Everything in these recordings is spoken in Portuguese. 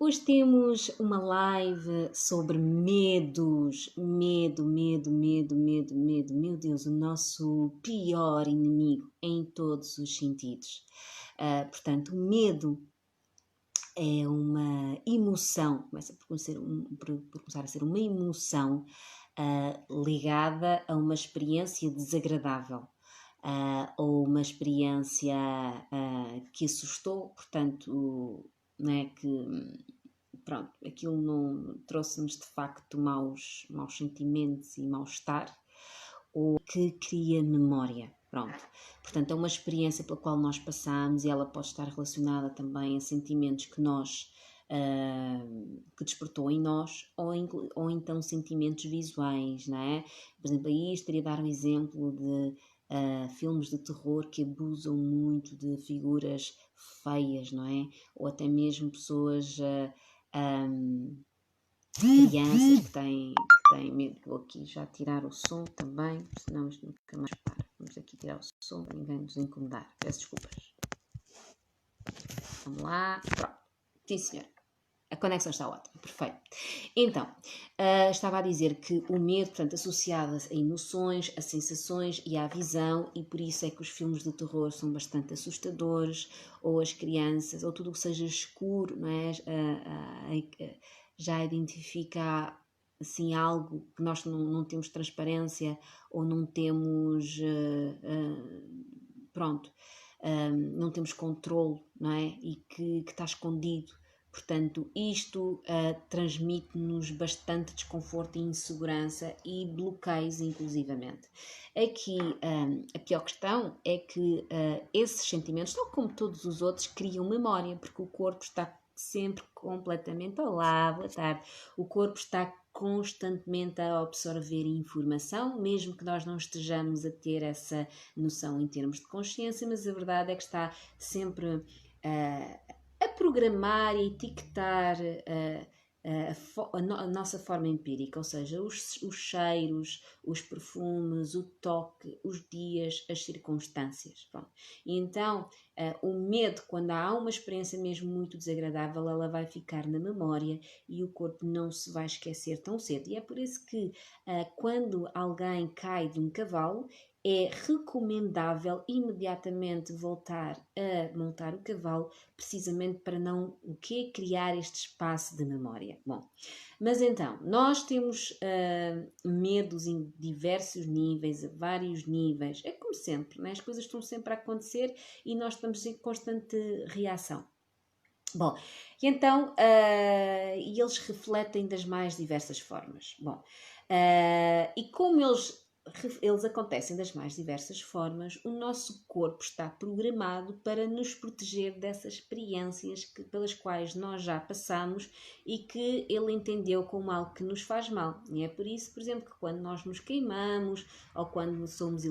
Hoje temos uma live sobre medos. Medo, medo, medo, medo, medo. Meu Deus, o nosso pior inimigo em todos os sentidos. Portanto, o medo é uma emoção, começa por começar a ser uma emoção ligada a uma experiência desagradável. Ou uma experiência que assustou, portanto, não é que pronto, aquilo não trouxe-nos de facto maus sentimentos e mal-estar, ou que cria memória. Pronto. Portanto, é uma experiência pela qual nós passamos e ela pode estar relacionada também a sentimentos que nós que despertou em nós, ou então sentimentos visuais, não é? Por exemplo, aí estaria a dar um exemplo de filmes de terror que abusam muito de figuras feias, não é? Ou até mesmo pessoas, crianças que têm medo. Vou aqui já tirar o som também, senão isto nunca mais para. Vamos aqui tirar o som para ninguém nos incomodar. Peço desculpas. Vamos lá. Pronto. Sim, senhor. A conexão está ótima, perfeito. Então, estava a dizer que o medo, portanto, associado a emoções, a sensações e à visão, e por isso é que os filmes de terror são bastante assustadores, ou as crianças, ou tudo o que seja escuro, não é? Já identifica assim algo que nós não temos transparência, ou não temos, pronto, não temos controle, não é? E que está escondido. Portanto, isto transmite-nos bastante desconforto e insegurança e bloqueios, inclusivamente. Aqui, a pior questão é que esses sentimentos, tal como todos os outros, criam memória, porque o corpo está sempre completamente... Olá, boa tarde. O corpo está constantemente a absorver informação, mesmo que nós não estejamos a ter essa noção em termos de consciência, mas a verdade é que está sempre a programar e etiquetar a nossa forma empírica, ou seja, os cheiros, os perfumes, o toque, os dias, as circunstâncias. Pronto. E então, o medo, quando há uma experiência mesmo muito desagradável, ela vai ficar na memória e o corpo não se vai esquecer tão cedo. E é por isso que quando alguém cai de um cavalo, é recomendável imediatamente voltar a montar o cavalo, precisamente para não o quê? Criar este espaço de memória. Bom, mas então, nós temos medos em diversos níveis, a vários níveis. É como sempre, né? As coisas estão sempre a acontecer e nós estamos em constante reação. Bom, e então, e eles refletem das mais diversas formas. Bom, e como eles acontecem das mais diversas formas, o nosso corpo está programado para nos proteger dessas experiências pelas quais nós já passamos e que ele entendeu como algo que nos faz mal. E é por isso, por exemplo, que quando nós nos queimamos, ou quando somos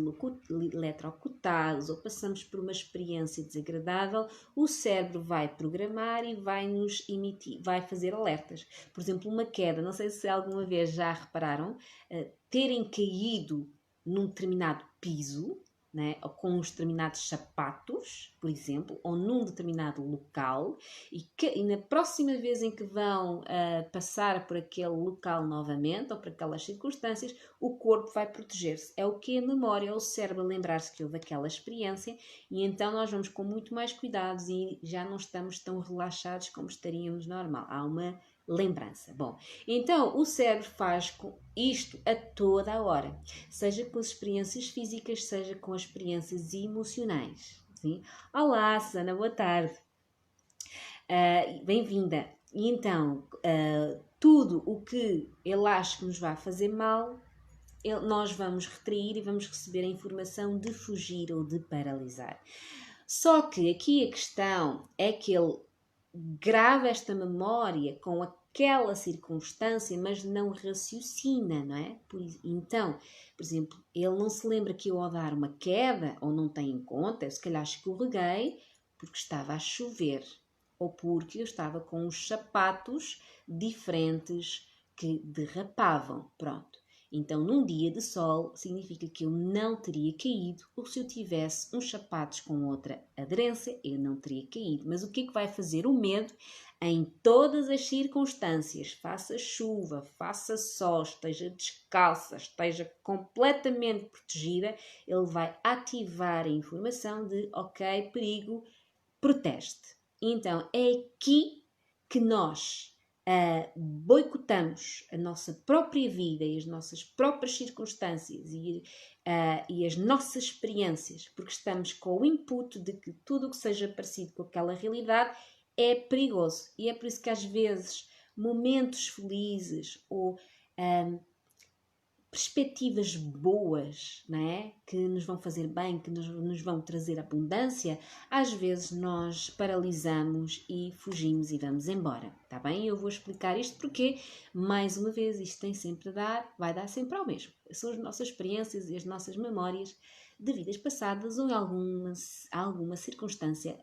eletrocutados, ou passamos por uma experiência desagradável, o cérebro vai programar e vai nos emitir, vai fazer alertas. Por exemplo, uma queda, não sei se alguma vez já repararam, terem caído num determinado piso, né, ou com uns determinados sapatos, por exemplo, ou num determinado local, e na próxima vez em que vão passar por aquele local novamente, ou por aquelas circunstâncias, o corpo vai proteger-se. É o que? A memória, é o cérebro lembrar-se que houve aquela experiência, e então nós vamos com muito mais cuidados e já não estamos tão relaxados como estaríamos normal. Há uma lembrança. Bom, então o cérebro faz isto a toda a hora, seja com as experiências físicas, seja com as experiências emocionais. Sim? Olá, Susana, boa tarde. Bem-vinda. E então, tudo o que ele acha que nos vai fazer mal, nós vamos retrair e vamos receber a informação de fugir ou de paralisar. Só que aqui a questão é que ele grava esta memória com aquela circunstância, mas não raciocina, não é? Então, por exemplo, ele não se lembra que eu ao dar uma queda, ou não tem em conta, eu se calhar escorreguei porque estava a chover, ou porque eu estava com uns sapatos diferentes que derrapavam, pronto. Então, num dia de sol, significa que eu não teria caído, ou se eu tivesse uns sapatos com outra aderência, eu não teria caído. Mas o que é que vai fazer o medo em todas as circunstâncias, faça chuva, faça sol, esteja descalça, esteja completamente protegida, ele vai ativar a informação de, ok, perigo, protege-te. Então, é aqui que nós boicotamos a nossa própria vida e as nossas próprias circunstâncias e as nossas experiências, porque estamos com o input de que tudo o que seja parecido com aquela realidade é perigoso. E é por isso que às vezes momentos felizes ou perspectivas boas, não é? Que nos vão fazer bem, que nos vão trazer abundância, às vezes nós paralisamos e fugimos e vamos embora, tá bem? Eu vou explicar isto porque, mais uma vez, isto tem sempre vai dar sempre ao mesmo. São as nossas experiências e as nossas memórias de vidas passadas ou em alguma circunstância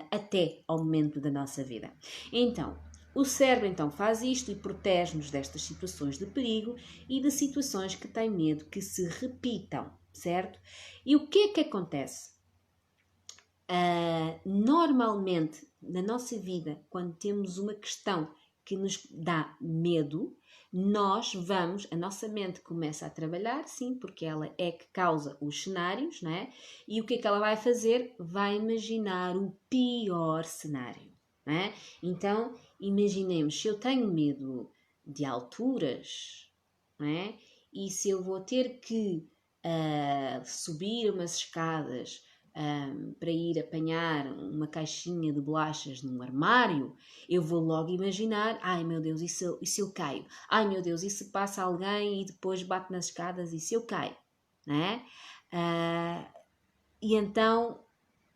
até ao momento da nossa vida. Então, o cérebro então faz isto e protege-nos destas situações de perigo e de situações que tem medo que se repitam, certo? E o que é que acontece? Normalmente, na nossa vida, quando temos uma questão que nos dá medo, a nossa mente começa a trabalhar, sim, porque ela é que causa os cenários, não é? E o que é que ela vai fazer? Vai imaginar o pior cenário, não é? Então, imaginemos, se eu tenho medo de alturas, não é? E se eu vou ter que subir umas escadas para ir apanhar uma caixinha de bolachas num armário, eu vou logo imaginar, ai meu Deus, e se eu caio? Ai meu Deus, e se passa alguém e depois bate nas escadas e se eu caio? Não é? E então,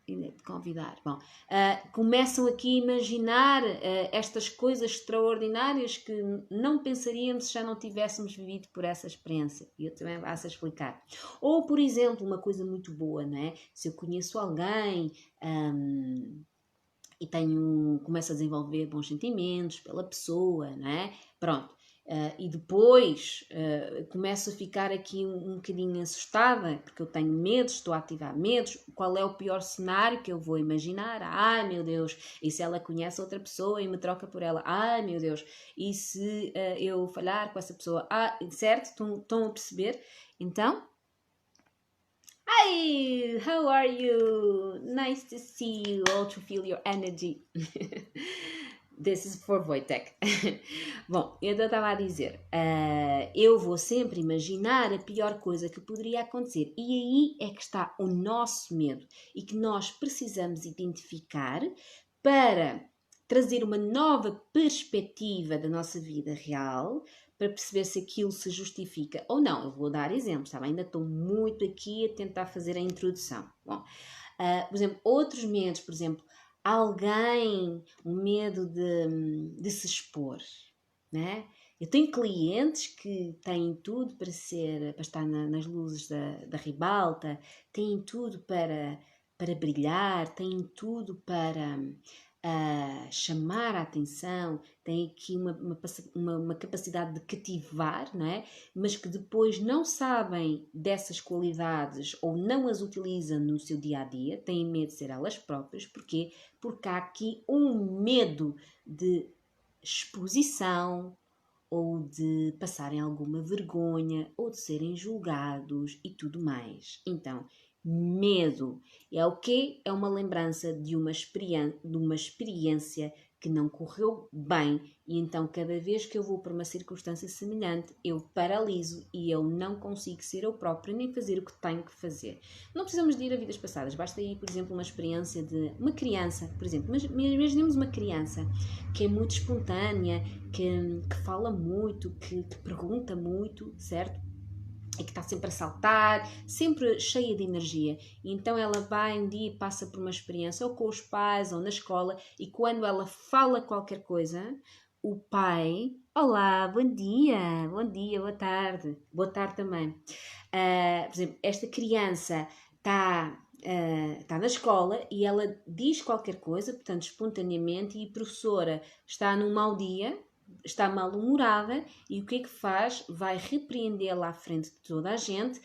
de convidar, bom, começam aqui a imaginar estas coisas extraordinárias que não pensaríamos se já não tivéssemos vivido por essa experiência. E eu também passo a explicar. Ou, por exemplo, uma coisa muito boa, não é? Se eu conheço alguém e começo a desenvolver bons sentimentos pela pessoa, não é? Pronto. E depois começo a ficar aqui um bocadinho assustada, porque eu tenho medos, estou a ativar medos. Qual é o pior cenário que eu vou imaginar? Ai meu Deus, e se ela conhece outra pessoa e me troca por ela? Ai meu Deus, e se eu falhar com essa pessoa? Certo? Estão a perceber? Então, hi, how are you? Nice to see you, all to feel your energy. This is for Wojtek. Bom, eu estava a dizer, eu vou sempre imaginar a pior coisa que poderia acontecer. E aí é que está o nosso medo e que nós precisamos identificar para trazer uma nova perspectiva da nossa vida real, para perceber se aquilo se justifica ou não. Eu vou dar exemplos, tá bem? Ainda estou muito aqui a tentar fazer a introdução. Bom, por exemplo, outros medos, por exemplo, o medo de se expor, né? Eu tenho clientes que têm tudo para estar nas luzes da ribalta, têm tudo para brilhar, têm tudo para chamar a atenção, têm aqui uma capacidade de cativar, não é? Mas que depois não sabem dessas qualidades ou não as utilizam no seu dia a dia, têm medo de ser elas próprias. Porquê? Porque há aqui um medo de exposição ou de passarem alguma vergonha ou de serem julgados e tudo mais. Então, medo é o quê? É uma lembrança de uma experiência que não correu bem e então cada vez que eu vou para uma circunstância semelhante eu paraliso e eu não consigo ser eu própria nem fazer o que tenho que fazer. Não precisamos de ir a vidas passadas, basta ir, por exemplo, uma experiência de uma criança, por exemplo, mas imaginemos uma criança que é muito espontânea, que fala muito, que pergunta muito, certo? E que está sempre a saltar, sempre cheia de energia. E então ela vai um dia e passa por uma experiência ou com os pais ou na escola e quando ela fala qualquer coisa, o pai, olá, bom dia, boa tarde também. Por exemplo, esta criança está na escola e ela diz qualquer coisa, portanto, espontaneamente, e a professora está num mau dia, está mal-humorada e o que é que faz? Vai repreendê-la à frente de toda a gente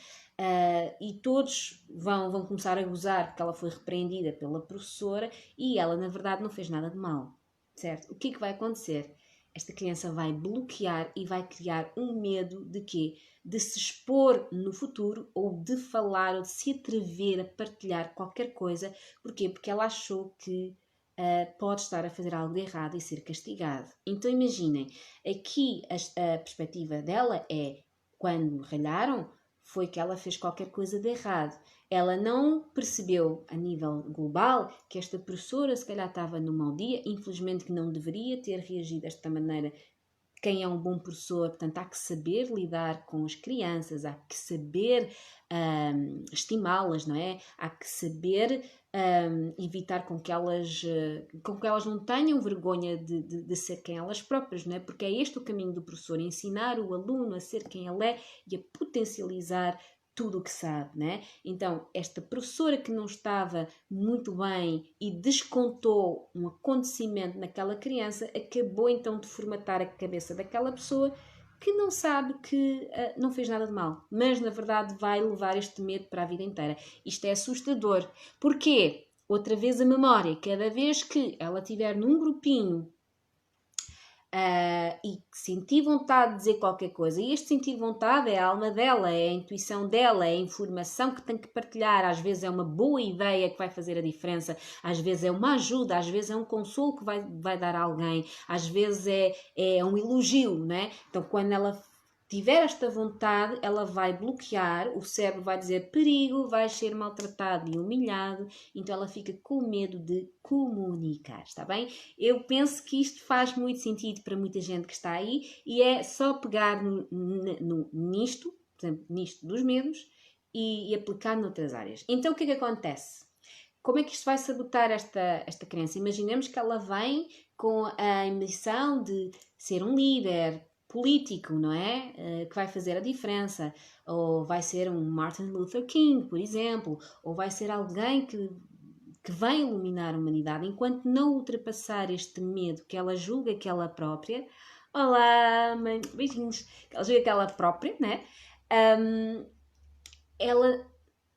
e todos vão começar a gozar porque ela foi repreendida pela professora e ela, na verdade, não fez nada de mal. certo? O que é que vai acontecer? Esta criança vai bloquear e vai criar um medo de quê? De se expor no futuro ou de falar ou de se atrever a partilhar qualquer coisa. Porquê? Porque ela achou que pode estar a fazer algo de errado e ser castigado. Então imaginem, aqui a perspectiva dela é, quando ralharam, foi que ela fez qualquer coisa de errado. Ela não percebeu a nível global que esta professora se calhar estava num mau dia, infelizmente que não deveria ter reagido desta maneira. Quem é um bom professor, portanto, há que saber lidar com as crianças, há que saber estimá-las, não é? Há que saber evitar com que elas não tenham vergonha de ser quem elas próprias, não é? Porque é este o caminho do professor, ensinar o aluno a ser quem ele é e a potencializar tudo o que sabe, né? Então, esta professora que não estava muito bem e descontou um acontecimento naquela criança, acabou então de formatar a cabeça daquela pessoa que não sabe que não fez nada de mal, mas na verdade vai levar este medo para a vida inteira. Isto é assustador. Porquê? Outra vez a memória. Cada vez que ela estiver num grupinho e sentir vontade de dizer qualquer coisa, e este sentir vontade é a alma dela, é a intuição dela, é a informação que tem que partilhar. Às vezes é uma boa ideia que vai fazer a diferença, às vezes é uma ajuda, às vezes é um consolo que vai dar a alguém, às vezes é um elogio, né? Então quando ela tiver esta vontade, ela vai bloquear, o cérebro vai dizer perigo, vai ser maltratado e humilhado, então ela fica com medo de comunicar, está bem? Eu penso que isto faz muito sentido para muita gente que está aí e é só pegar nisto, por exemplo, nisto dos medos e aplicar noutras áreas. Então o que é que acontece? Como é que isto vai sabotar esta criança? Imaginemos que ela vem com a ambição de ser um líder político, não é? Que vai fazer a diferença. Ou vai ser um Martin Luther King, por exemplo. Ou vai ser alguém que vem iluminar a humanidade. Enquanto não ultrapassar este medo que ela julga que ela própria... Olá, mãe, beijinhos. Que ela julga que ela própria, né? Ela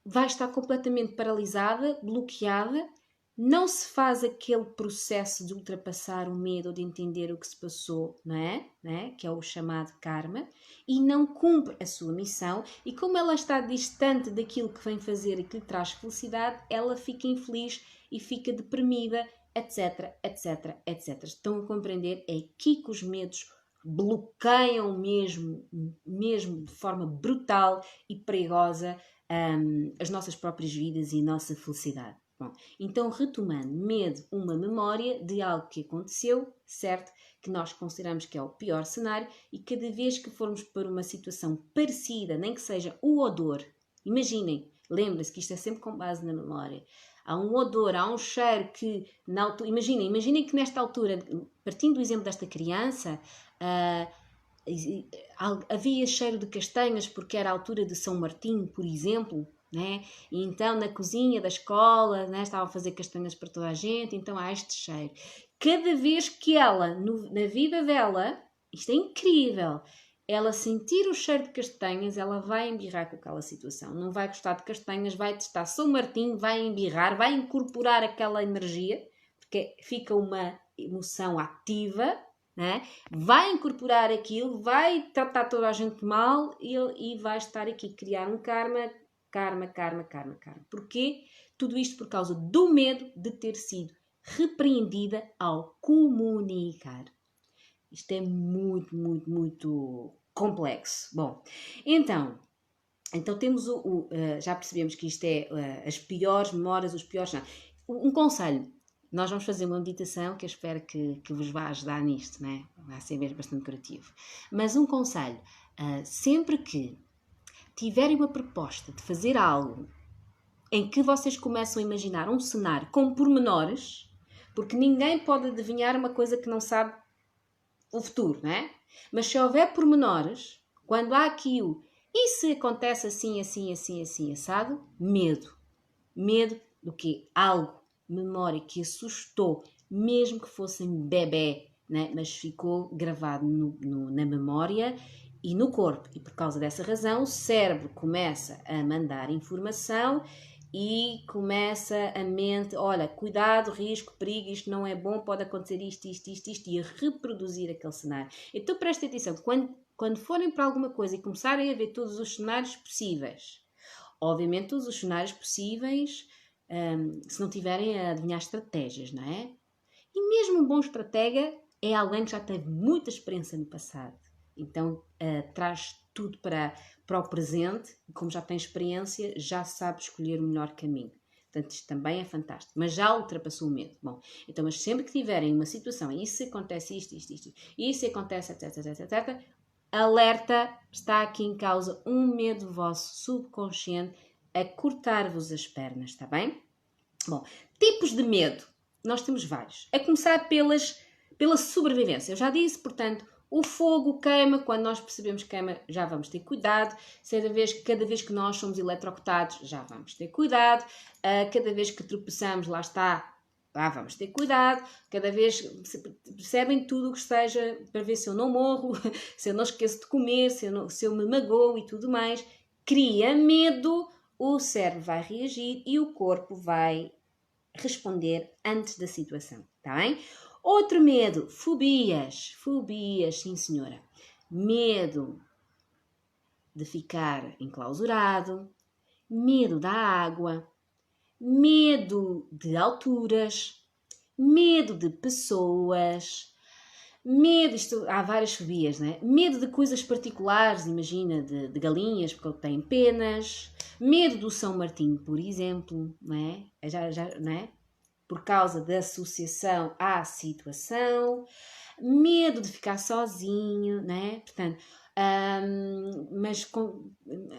vai estar completamente paralisada, bloqueada, não se faz aquele processo de ultrapassar o medo ou de entender o que se passou, não é? Que é o chamado karma, e não cumpre a sua missão, e como ela está distante daquilo que vem fazer e que lhe traz felicidade, ela fica infeliz e fica deprimida, etc, etc, etc. Estão a compreender? É aqui que os medos bloqueiam mesmo de forma brutal e perigosa as nossas próprias vidas e a nossa felicidade. Bom, então, retomando, medo, uma memória de algo que aconteceu, certo? Que nós consideramos que é o pior cenário, e cada vez que formos para uma situação parecida, nem que seja o odor, imaginem, lembrem-se que isto é sempre com base na memória. Há um odor, há um cheiro que, na altura, imaginem que nesta altura, partindo do exemplo desta criança, havia cheiro de castanhas porque era a altura de São Martinho, por exemplo, né? E então na cozinha da escola, né, estava a fazer castanhas para toda a gente, então há este cheiro. Cada vez que ela, na vida dela, isto é incrível, ela sentir o cheiro de castanhas, ela vai embirrar com aquela situação. Não vai gostar de castanhas, vai testar São Martinho, vai embirrar, vai incorporar aquela energia, porque fica uma emoção ativa, né? Vai incorporar aquilo, vai tratar toda a gente mal e vai estar aqui a criar um karma. Porquê? Tudo isto por causa do medo de ter sido repreendida ao comunicar. Isto é muito, muito, muito complexo. Bom, então temos já percebemos que isto é as piores memórias, os piores... Um conselho. Nós vamos fazer uma meditação que eu espero que vos vá ajudar nisto, né? Vai ser mesmo bastante curativo. Mas um conselho, sempre que tiverem uma proposta de fazer algo em que vocês começam a imaginar um cenário com pormenores, porque ninguém pode adivinhar uma coisa que não sabe o futuro, não é? Mas se houver pormenores, quando há aqui e se acontece assim, assado, medo. Medo do quê? Algo, memória que assustou, mesmo que fossem bebê, né? Mas ficou gravado na memória e no corpo. E por causa dessa razão, o cérebro começa a mandar informação e começa a mente, olha, cuidado, risco, perigo, isto não é bom, pode acontecer isto, e a reproduzir aquele cenário. Então prestem atenção, quando forem para alguma coisa e começarem a ver todos os cenários possíveis, obviamente todos os cenários possíveis, se não tiverem a adivinhar estratégias, não é? E mesmo um bom estratega é alguém que já teve muita experiência no passado. Então traz tudo para o presente, e como já tem experiência, já sabe escolher o melhor caminho. Portanto, isto também é fantástico. Mas já ultrapassou o medo. Bom, então, mas sempre que tiverem uma situação, e se acontece isto, e se acontece, etc, alerta, está aqui em causa um medo vosso subconsciente a cortar-vos as pernas, está bem? Bom, tipos de medo. Nós temos vários. A começar pela sobrevivência. Eu já disse, portanto, o fogo queima. Quando nós percebemos que queima, já vamos ter cuidado. Cada vez que nós somos eletrocutados, já vamos ter cuidado. Cada vez que tropeçamos, lá está, vamos ter cuidado. Cada vez percebem tudo o que esteja para ver se eu não morro, se eu não esqueço de comer, se eu me magoo e tudo mais. Cria medo, o cérebro vai reagir e o corpo vai responder antes da situação, tá bem? Outro medo, fobias, sim senhora. Medo de ficar enclausurado, medo da água, medo de alturas, medo de pessoas, há várias fobias, não é? Medo de coisas particulares, imagina, de galinhas porque têm penas, medo do São Martinho, por exemplo, não é? Não é? Por causa da associação à situação, medo de ficar sozinho, não é? Portanto, mas com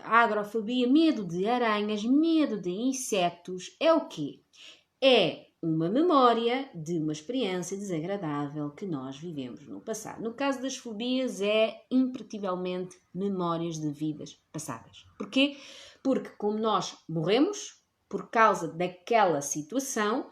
agrofobia, medo de aranhas, medo de insetos, é o quê? É uma memória de uma experiência desagradável que nós vivemos no passado. No caso das fobias, é imperativelmente memórias de vidas passadas. Porquê? Porque como nós morremos por causa daquela situação,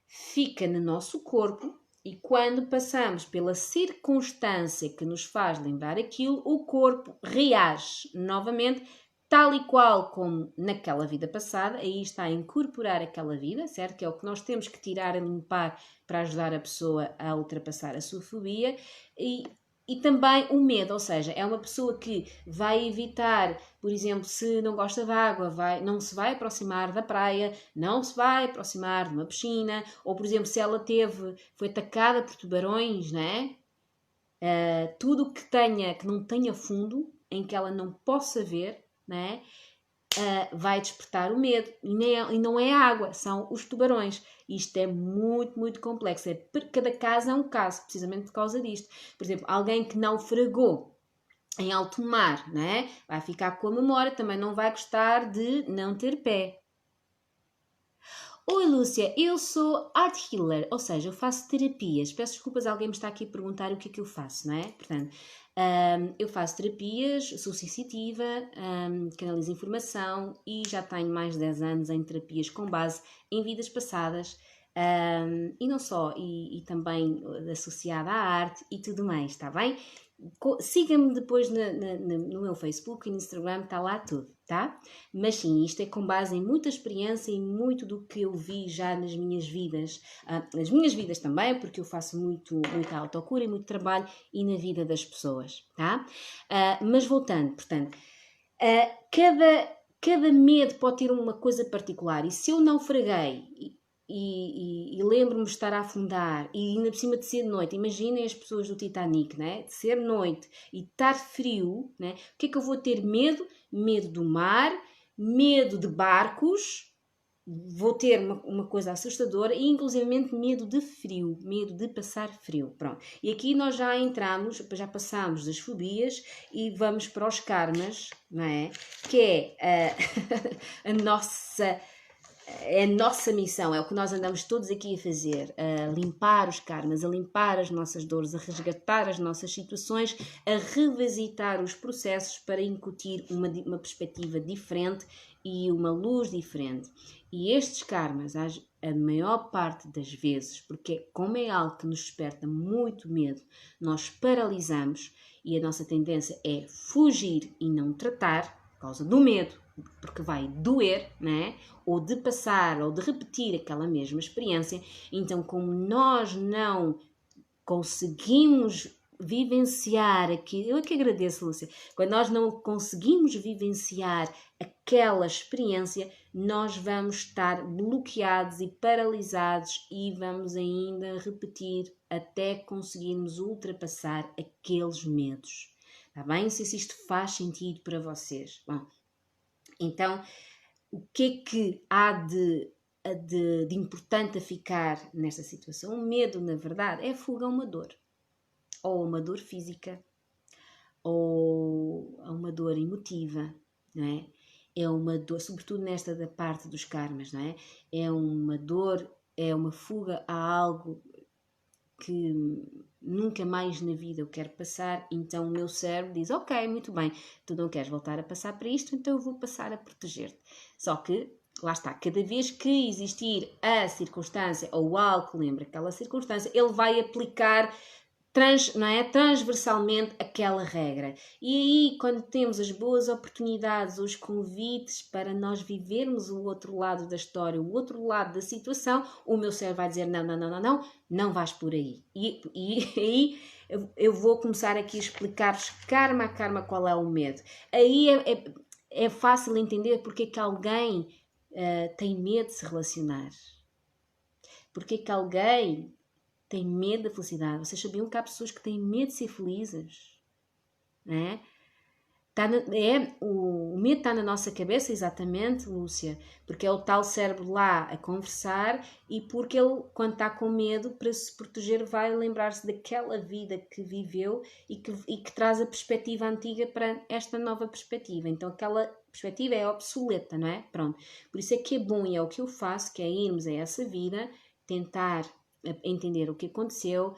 fica no nosso corpo e quando passamos pela circunstância que nos faz lembrar aquilo, o corpo reage novamente, tal e qual como naquela vida passada, aí está a incorporar aquela vida, certo? Que é o que nós temos que tirar e limpar para ajudar a pessoa a ultrapassar a sua fobia e também o medo, ou seja, é uma pessoa que vai evitar, por exemplo, se não gosta de água, não se vai aproximar da praia, não se vai aproximar de uma piscina, ou por exemplo, se ela foi atacada por tubarões, né? Tudo que não tenha fundo, em que ela não possa ver, né? Vai despertar o medo. E não é a água, são os tubarões. Isto é muito, muito complexo. Cada caso é um caso, precisamente por causa disto. Por exemplo, alguém que naufragou em alto mar, né? Vai ficar com a memória, também não vai gostar de não ter pé. Oi Lúcia, eu sou art healer, ou seja, eu faço terapias. Peço desculpas, alguém me está aqui a perguntar o que é que eu faço, não é? Portanto, eu faço terapias, sou sensitiva, canalizo informação e já tenho mais de 10 anos em terapias com base em vidas passadas e não só, e também associada à arte e tudo mais, está bem? Siga-me depois no meu Facebook e no Instagram, está lá tudo, tá? Mas sim, isto é com base em muita experiência e muito do que eu vi já nas minhas vidas. Nas minhas vidas também, porque eu faço muita autocura e muito trabalho e na vida das pessoas, tá? Mas voltando, portanto, cada medo pode ter uma coisa particular e se eu naufraguei e lembro-me de estar a afundar e ainda por cima de ser noite, imaginem as pessoas do Titanic, né? De ser noite e estar frio, né? O que é que eu vou ter medo? Medo do mar, medo de barcos, vou ter uma coisa assustadora e inclusivamente medo de frio, medo de passar frio, pronto. E aqui nós já passamos das fobias e vamos para os karmas, não é? Que é a nossa missão, é o que nós andamos todos aqui a fazer, a limpar os karmas, a limpar as nossas dores, a resgatar as nossas situações, a revisitar os processos para incutir uma perspectiva diferente e uma luz diferente. E estes karmas, a maior parte das vezes, porque como é algo que nos desperta muito medo, nós paralisamos e a nossa tendência é fugir e não tratar, por causa do medo. porque vai doer, né? Ou de passar ou de repetir aquela mesma experiência. Então, como nós não conseguimos vivenciar aqui, eu é que agradeço, Lúcia, quando nós não conseguimos vivenciar aquela experiência, nós vamos estar bloqueados e paralisados e vamos ainda repetir até conseguirmos ultrapassar aqueles medos. Está bem? Não sei se isto faz sentido para vocês. Bom, então, o que é que há de importante a ficar nesta situação? O medo, na verdade, é fuga a uma dor. Ou uma dor física, ou a uma dor emotiva, não é? É uma dor, sobretudo nesta da parte dos karmas, não é? É uma dor, é uma fuga a algo que nunca mais na vida eu quero passar, então o meu cérebro diz, ok, muito bem, tu não queres voltar a passar para isto, então eu vou passar a proteger-te. Só que, lá está, cada vez que existir a circunstância ou algo que lembra aquela circunstância, ele vai aplicar transversalmente aquela regra. E aí, quando temos as boas oportunidades, os convites para nós vivermos o outro lado da história, o outro lado da situação, o meu cérebro vai dizer, não vais por aí. E aí eu vou começar aqui a explicar-vos karma a karma qual é o medo. Aí é fácil entender porque é que alguém tem medo de se relacionar. Porque é que alguém tem medo da felicidade. Vocês sabiam que há pessoas que têm medo de ser felizes? Né? O medo está na nossa cabeça, exatamente, Lúcia, porque é o tal cérebro lá a conversar e porque ele, quando está com medo, para se proteger, vai lembrar-se daquela vida que viveu e que traz a perspectiva antiga para esta nova perspectiva. Então, aquela perspectiva é obsoleta, não é? Pronto. Por isso é que é bom e é o que eu faço, que é irmos a essa vida, tentar entender o que aconteceu,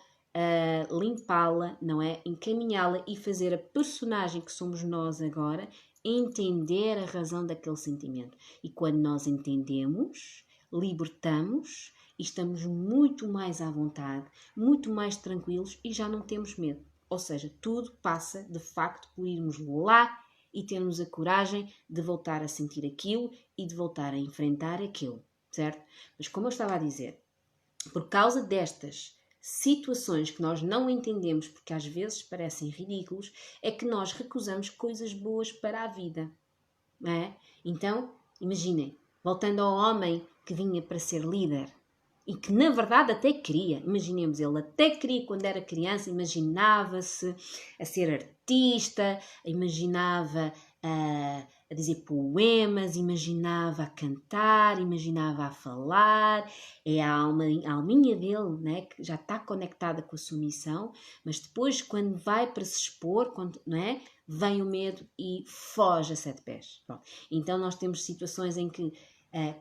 limpá-la, não é? Encaminhá-la e fazer a personagem que somos nós agora, entender a razão daquele sentimento. E quando nós entendemos, libertamos e estamos muito mais à vontade, muito mais tranquilos e já não temos medo. Ou seja, tudo passa de facto por irmos lá e termos a coragem de voltar a sentir aquilo e de voltar a enfrentar aquilo, certo? Mas como eu estava a dizer, por causa destas situações que nós não entendemos, porque às vezes parecem ridículos, é que nós recusamos coisas boas para a vida, não é? Então, imaginem, voltando ao homem que vinha para ser líder e que na verdade até queria, imaginemos, ele até queria quando era criança, imaginava-se a ser artista, imaginava a dizer poemas, imaginava a cantar, imaginava a falar, é a alminha dele, né, que já está conectada com a sua missão, mas depois quando vai para se expor, não é, vem o medo e foge a 7 pés. Bom, então nós temos situações em que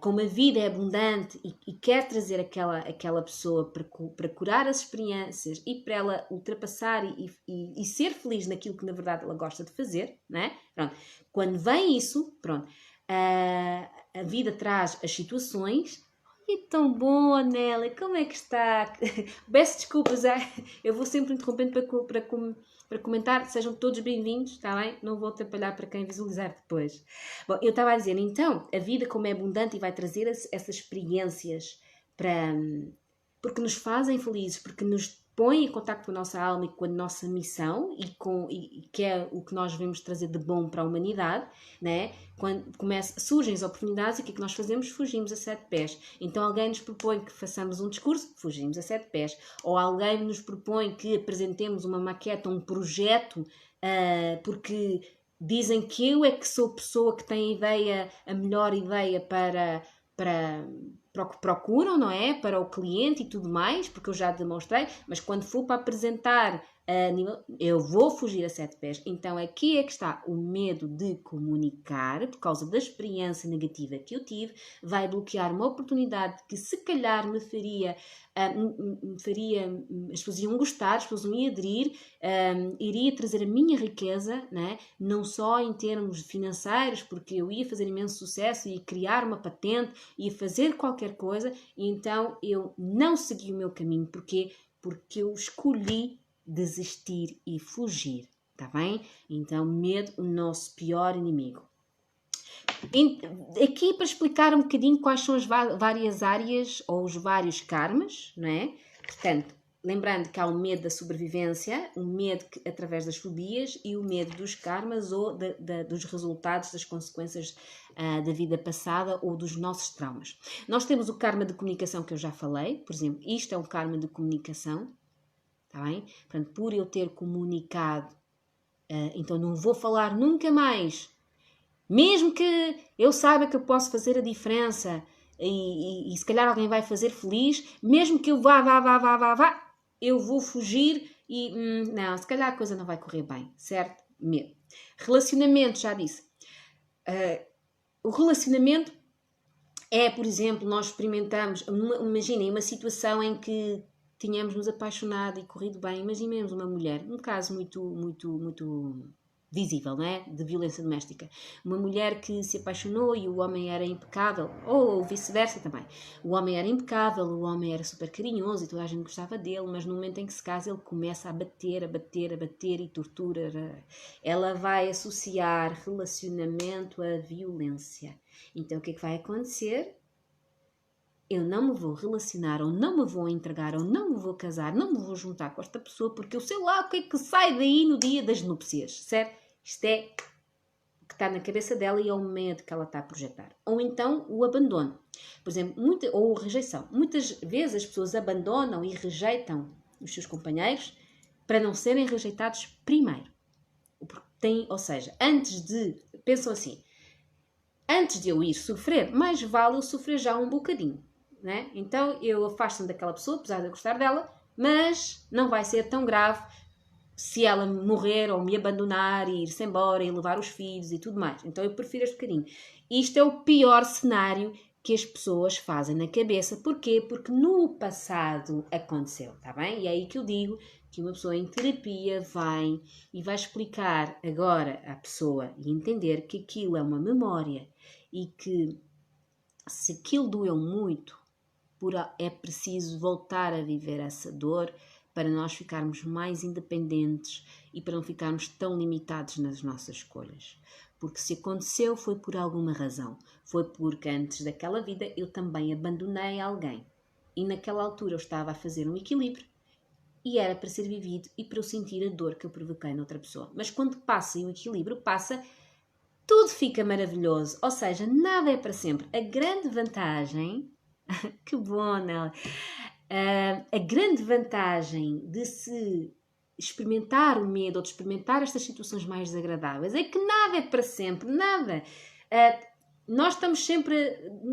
como a vida é abundante e quer trazer aquela pessoa para curar as experiências e para ela ultrapassar e ser feliz naquilo que na verdade ela gosta de fazer, né? Pronto. Quando vem isso, pronto, a vida traz as situações. E tão bom, Nélia, como é que está? Peço desculpas, eu vou sempre interrompendo para comentar, sejam todos bem-vindos, está bem? Não vou atrapalhar para quem visualizar depois. Bom, eu estava a dizer, então, a vida como é abundante e vai trazer essas experiências porque nos fazem felizes, porque nos põe em contacto com a nossa alma e com a nossa missão e que é o que nós devemos trazer de bom para a humanidade, né? Quando surgem as oportunidades, o que é que nós fazemos? Fugimos a 7 pés. Então alguém nos propõe que façamos um discurso, fugimos a 7 pés. Ou alguém nos propõe que apresentemos uma maqueta, um projeto, porque dizem que eu é que sou a pessoa que tem a melhor ideia para o que procuram, não é? Para o cliente e tudo mais, porque eu já demonstrei, mas quando for para apresentar eu vou fugir a 7 pés. Então aqui é que está o medo de comunicar, por causa da experiência negativa que eu tive, vai bloquear uma oportunidade que se calhar me faria, as pessoas iam gostar, as pessoas iam aderir, iria trazer a minha riqueza, né? Não só em termos financeiros, porque eu ia fazer imenso sucesso, ia criar uma patente, ia fazer qualquer coisa, e então eu não segui o meu caminho. Porquê? Porque eu escolhi desistir e fugir, tá bem? Então, medo, o nosso pior inimigo. Aqui para explicar um bocadinho quais são as várias áreas ou os vários karmas, não é? Portanto, lembrando que há o medo da sobrevivência, o medo através das fobias e o medo dos karmas ou dos resultados, das consequências da vida passada ou dos nossos traumas. Nós temos o karma de comunicação que eu já falei, por exemplo, isto é um karma de comunicação, está bem? Portanto, por eu ter comunicado, então não vou falar nunca mais. Mesmo que eu saiba que eu posso fazer a diferença e se calhar alguém vai fazer feliz, mesmo que eu vá, eu vou fugir e não, se calhar a coisa não vai correr bem, certo? Medo. Relacionamento, já disse. O relacionamento é, por exemplo, nós experimentamos, imaginem uma situação em que tínhamos nos apaixonado e corrido bem, imaginemos uma mulher, um caso muito visível, não é? De violência doméstica. Uma mulher que se apaixonou e o homem era impecável, ou vice-versa também. O homem era impecável, o homem era super carinhoso e toda a gente gostava dele, mas no momento em que se casa ele começa a bater e tortura. Ela vai associar relacionamento à violência. Então o que é que vai acontecer? Eu não me vou relacionar, ou não me vou entregar, ou não me vou casar, não me vou juntar com esta pessoa, porque eu sei lá o que é que sai daí no dia das núpcias, certo? Isto é o que está na cabeça dela e é o medo que ela está a projetar. Ou então o abandono. Por exemplo, ou a rejeição. Muitas vezes as pessoas abandonam e rejeitam os seus companheiros para não serem rejeitados primeiro. Ou seja, pensam assim, antes de eu ir sofrer, mais vale eu sofrer já um bocadinho. Né? Então eu afasto-me daquela pessoa, apesar de eu gostar dela, mas não vai ser tão grave se ela morrer ou me abandonar e ir-se embora e levar os filhos e tudo mais. Então eu prefiro este bocadinho. Isto é o pior cenário que as pessoas fazem na cabeça. Porquê? Porque no passado aconteceu, tá bem? E é aí que eu digo que uma pessoa em terapia vai explicar agora à pessoa e entender que aquilo é uma memória e que se aquilo doeu muito, é preciso voltar a viver essa dor para nós ficarmos mais independentes e para não ficarmos tão limitados nas nossas escolhas. Porque se aconteceu foi por alguma razão. Foi porque antes daquela vida eu também abandonei alguém. E naquela altura eu estava a fazer um equilíbrio e era para ser vivido e para eu sentir a dor que eu provoquei noutra pessoa. Mas quando passa e o equilíbrio passa, tudo fica maravilhoso. Ou seja, nada é para sempre. A grande vantagem... Que bom, Nela! A grande vantagem de se experimentar o medo ou de experimentar estas situações mais desagradáveis é que nada é para sempre, nada. Nós estamos sempre,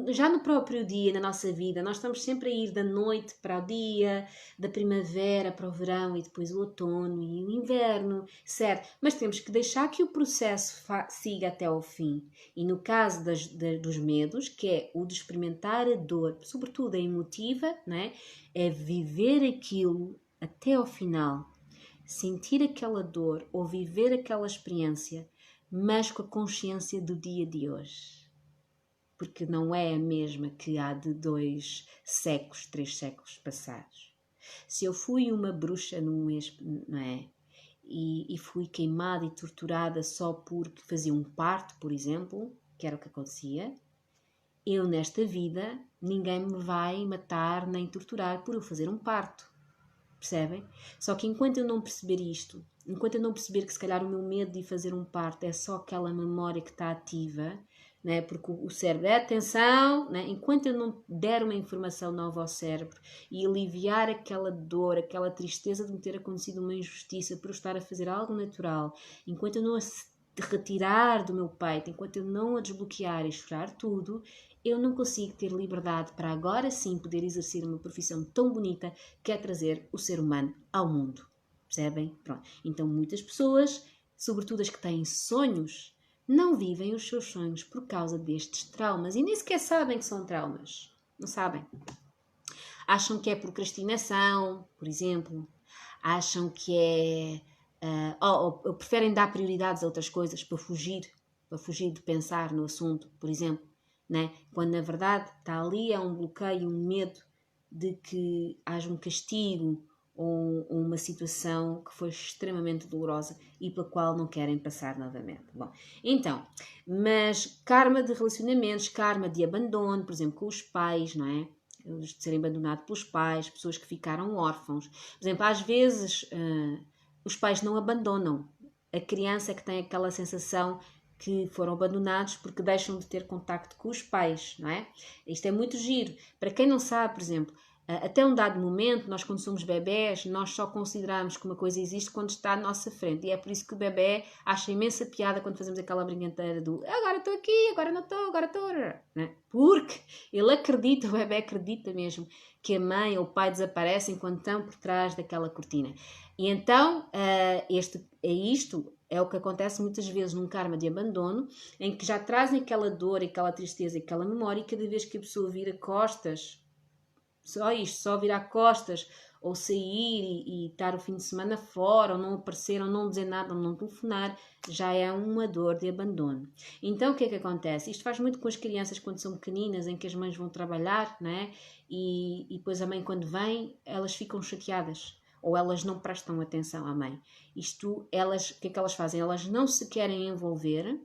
já no próprio dia, na nossa vida, nós estamos sempre a ir da noite para o dia, da primavera para o verão e depois o outono e o inverno, certo? Mas temos que deixar que o processo siga até ao fim. E no caso dos medos, que é o de experimentar a dor, sobretudo a emotiva, né? É viver aquilo até ao final, sentir aquela dor ou viver aquela experiência, mas com a consciência do dia de hoje. Porque não é a mesma que há de 2 séculos, 3 séculos passados. Se eu fui uma bruxa não é? E fui queimada e torturada só porque fazia um parto, por exemplo, que era o que acontecia, eu nesta vida ninguém me vai matar nem torturar por eu fazer um parto. Percebem? Só que enquanto eu não perceber isto, enquanto eu não perceber que se calhar o meu medo de fazer um parto é só aquela memória que está ativa, né? Porque o cérebro é atenção, né? Enquanto eu não der uma informação nova ao cérebro e aliviar aquela dor, aquela tristeza de me ter acontecido uma injustiça por eu estar a fazer algo natural, enquanto eu não a retirar do meu peito, enquanto eu não a desbloquear e chorar tudo, eu não consigo ter liberdade para agora sim poder exercer uma profissão tão bonita que é trazer o ser humano ao mundo. Percebem? Pronto. Então muitas pessoas, sobretudo as que têm sonhos, não vivem os seus sonhos por causa destes traumas e nem sequer sabem que são traumas. Não sabem. Acham que é procrastinação, por exemplo. Acham que é... ou preferem dar prioridades a outras coisas para fugir de pensar no assunto, por exemplo. Né? Quando na verdade está ali é um bloqueio, um medo de que haja um castigo ou uma situação que foi extremamente dolorosa e pela qual não querem passar novamente. Bom, então, mas karma de relacionamentos, karma de abandono, por exemplo, com os pais, não é? De serem abandonados pelos pais, pessoas que ficaram órfãos. Por exemplo, às vezes os pais não abandonam. A criança é que tem aquela sensação que foram abandonados porque deixam de ter contacto com os pais, não é? Isto é muito giro. Para quem não sabe, por exemplo, até um dado momento, nós quando somos bebés, nós só consideramos que uma coisa existe quando está à nossa frente. E é por isso que o bebé acha imensa piada quando fazemos aquela brincadeira do agora estou aqui, agora não estou, agora estou. Né? Porque ele acredita, o bebé acredita mesmo que a mãe ou o pai desaparecem quando estão por trás daquela cortina. E então, isto é o que acontece muitas vezes num karma de abandono, em que já trazem aquela dor, aquela tristeza, aquela memória, e cada vez que a pessoa vira costas, só isto, só virar costas, ou sair e estar o fim de semana fora, ou não aparecer, ou não dizer nada, ou não telefonar, já é uma dor de abandono. Então o que é que acontece? Isto faz muito com as crianças quando são pequeninas, em que as mães vão trabalhar, né? E depois a mãe quando vem, elas ficam chateadas, ou elas não prestam atenção à mãe. O que é que elas fazem? Elas não se querem envolver,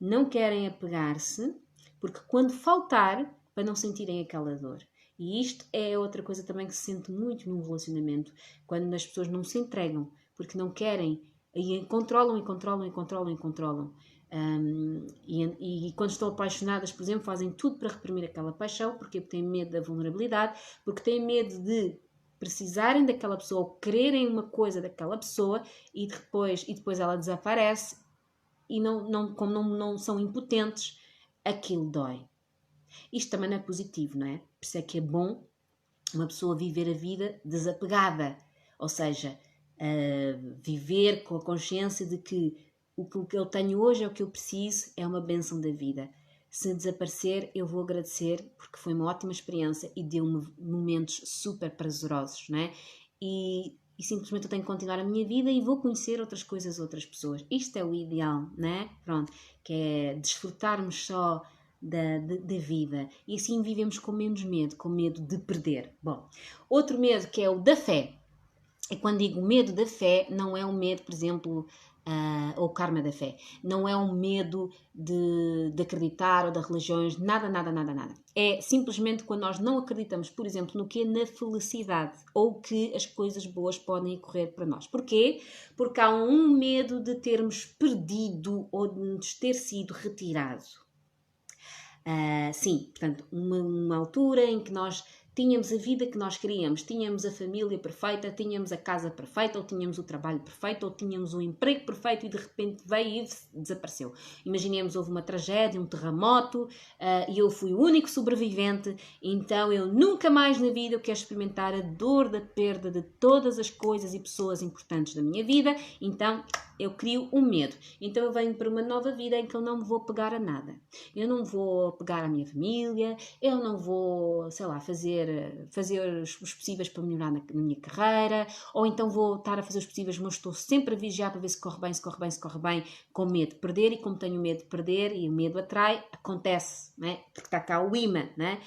não querem apegar-se, porque quando faltar, para não sentirem aquela dor. E isto é outra coisa também que se sente muito num relacionamento, quando as pessoas não se entregam, porque não querem, e controlam, e controlam, e controlam, e controlam. E quando estão apaixonadas, por exemplo, fazem tudo para reprimir aquela paixão, porque têm medo da vulnerabilidade, porque têm medo de precisarem daquela pessoa, ou quererem uma coisa daquela pessoa, e depois ela desaparece, e como não são impotentes, aquilo dói. Isto também não é positivo, não é? Por isso é que é bom uma pessoa viver a vida desapegada, ou seja, viver com a consciência de que o que eu tenho hoje é o que eu preciso, é uma bênção da vida. Se desaparecer, eu vou agradecer porque foi uma ótima experiência e deu-me momentos super prazerosos, não é? E simplesmente eu tenho que continuar a minha vida e vou conhecer outras coisas, outras pessoas. Isto é o ideal, não é? Pronto, que é desfrutarmos só da vida. E assim vivemos com menos medo, com medo de perder. Bom, outro medo que é o da fé. E quando digo medo da fé, não é um medo, por exemplo, ou karma da fé. Não é um medo de acreditar ou de religiões, nada, nada, nada, nada. É simplesmente quando nós não acreditamos, por exemplo, no quê? Na felicidade, ou que as coisas boas podem ocorrer para nós. Porquê? Porque há um medo de termos perdido ou de nos ter sido retirado. Sim, portanto, uma altura em que nós tínhamos a vida que nós queríamos, tínhamos a família perfeita, tínhamos a casa perfeita, ou tínhamos o trabalho perfeito, ou tínhamos o emprego perfeito e de repente veio e desapareceu. Imaginemos, houve uma tragédia, um terremoto, e eu fui o único sobrevivente, então eu nunca mais na vida eu quero experimentar a dor da perda de todas as coisas e pessoas importantes da minha vida, então eu crio um medo. Então eu venho para uma nova vida em que eu não me vou pegar a nada. Eu não vou pegar à minha família, eu não vou, sei lá, fazer os possíveis para melhorar na minha carreira, ou então vou estar a fazer os possíveis, mas estou sempre a vigiar para ver se corre bem, se corre bem, se corre bem, com medo de perder, e como tenho medo de perder e o medo atrai, acontece, né? Porque está cá o imã, né?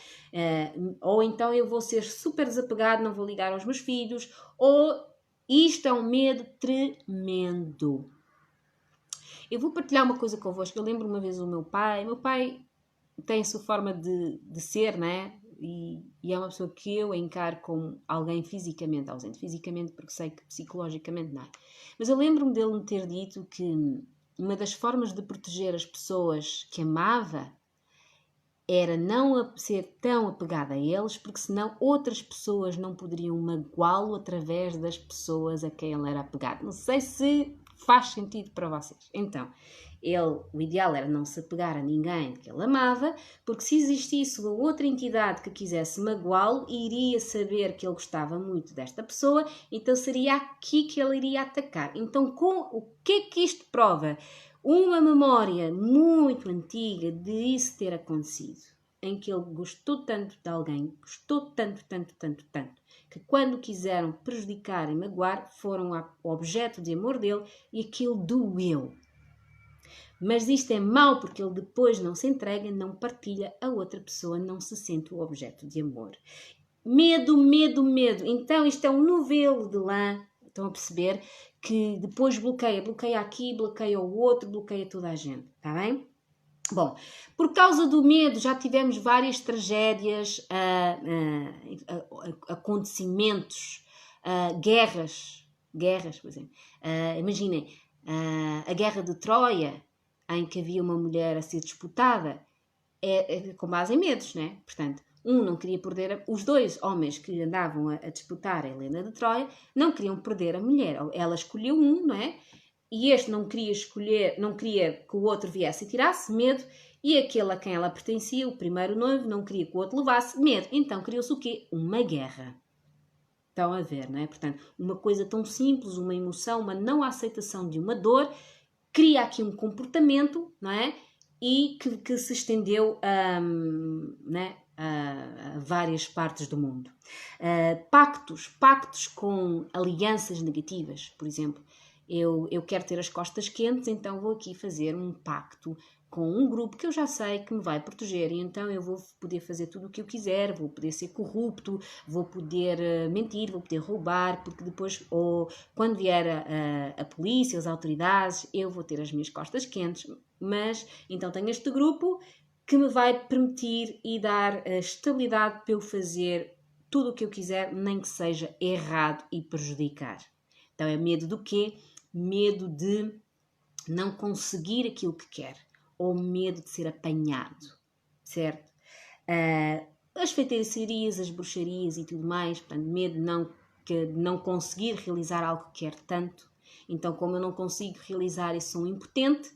Ou então eu vou ser super desapegado, não vou ligar aos meus filhos, ou isto é um medo tremendo. Eu vou partilhar uma coisa convosco. Eu lembro uma vez o meu pai tem a sua forma de ser, né? E é uma pessoa que eu encaro como alguém fisicamente ausente. Fisicamente, porque sei que psicologicamente não é. Mas eu lembro-me dele me ter dito que uma das formas de proteger as pessoas que amava era não ser tão apegada a eles, porque senão outras pessoas não poderiam magoá-lo através das pessoas a quem ele era apegado. Não sei se faz sentido para vocês. Então, o ideal era não se apegar a ninguém que ele amava, porque se existisse uma outra entidade que quisesse magoá-lo, iria saber que ele gostava muito desta pessoa, então seria aqui que ele iria atacar. Então, o que é que isto prova? Uma memória muito antiga de isso ter acontecido, em que ele gostou tanto de alguém, gostou tanto, tanto, tanto, tanto, que quando quiseram prejudicar e magoar, foram ao objeto de amor dele e aquilo doeu. Mas isto é mau porque ele depois não se entrega, não partilha, a outra pessoa não se sente o objeto de amor. Medo, medo, medo. Então isto é um novelo de lã, estão a perceber? Que depois bloqueia aqui, bloqueia o outro, bloqueia toda a gente, está bem? Bom, por causa do medo já tivemos várias tragédias, acontecimentos, guerras, por exemplo. Imaginem, a Guerra de Troia, em que havia uma mulher a ser disputada, é com base em medos, né? Portanto, não queria perder, os dois homens que andavam a disputar a Helena de Troia não queriam perder a mulher. Ela escolheu não é? E este não queria escolher, não queria que o outro viesse e tirasse, medo, e aquele a quem ela pertencia, o primeiro noivo, não queria que o outro levasse, medo. Então criou-se o quê? Uma guerra. Estão a ver, não é? Portanto, uma coisa tão simples, uma emoção, uma não aceitação de uma dor, cria aqui um comportamento, não é? E que se estendeu né? A várias partes do mundo. Pactos com alianças negativas, por exemplo. Eu quero ter as costas quentes, então vou aqui fazer um pacto com um grupo que eu já sei que me vai proteger, e então eu vou poder fazer tudo o que eu quiser, vou poder ser corrupto, vou poder mentir, vou poder roubar, porque depois, ou quando vier a polícia, as autoridades, eu vou ter as minhas costas quentes, mas então tenho este grupo que me vai permitir e dar a estabilidade para eu fazer tudo o que eu quiser, nem que seja errado e prejudicar. Então é medo do quê? Medo de não conseguir aquilo que quer, ou medo de ser apanhado, certo? As feitiçarias, as bruxarias e tudo mais, portanto, medo de não conseguir realizar algo que quer tanto. Então, como eu não consigo realizar e sou impotente,